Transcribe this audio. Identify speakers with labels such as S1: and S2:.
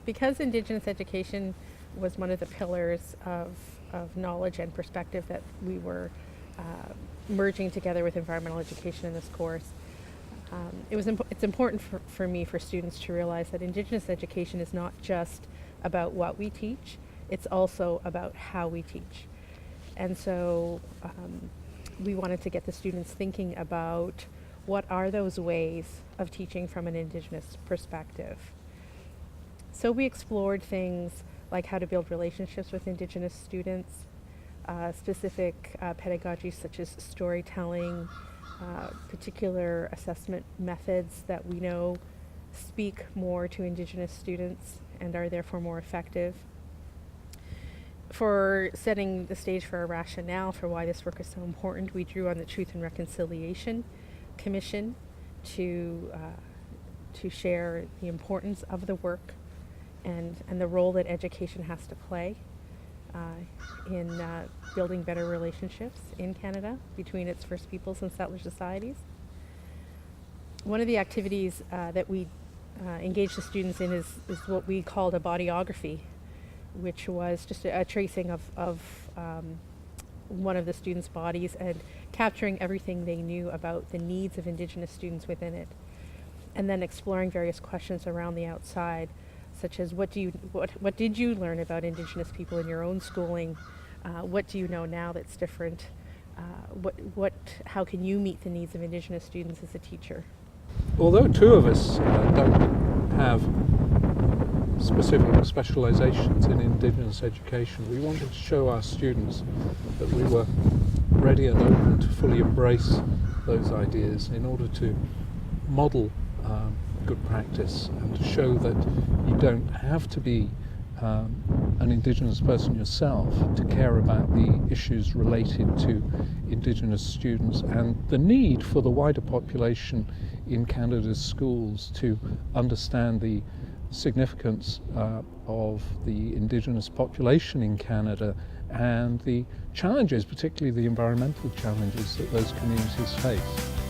S1: Because Indigenous education was one of the pillars of knowledge and perspective that we were merging together with environmental education in this course, it's important for me, for students to realize that Indigenous education is not just about what we teach, it's also about how we teach. And so we wanted to get the students thinking about what are those ways of teaching from an Indigenous perspective. So we explored things like how to build relationships with Indigenous students, specific pedagogy such as storytelling, particular assessment methods that we know speak more to Indigenous students and are therefore more effective. For setting the stage for a rationale for why this work is so important, we drew on the Truth and Reconciliation Commission to share the importance of the work and the role that education has to play in building better relationships in Canada between its First Peoples and settler societies. One of the activities that we engaged the students in is what we called a bodyography, which was just a tracing of one of the students' bodies and capturing everything they knew about the needs of Indigenous students within it, and then exploring various questions around the outside, such as what did you learn about Indigenous people in your own schooling? What do you know now that's different? How can you meet the needs of Indigenous students as a teacher?
S2: Although two of us don't have specific specializations in Indigenous education, we wanted to show our students that we were ready and open to fully embrace those ideas in order to model good practice and to show that you don't have to be an Indigenous person yourself to care about the issues related to Indigenous students and the need for the wider population in Canada's schools to understand the significance of the Indigenous population in Canada and the challenges, particularly the environmental challenges that those communities face.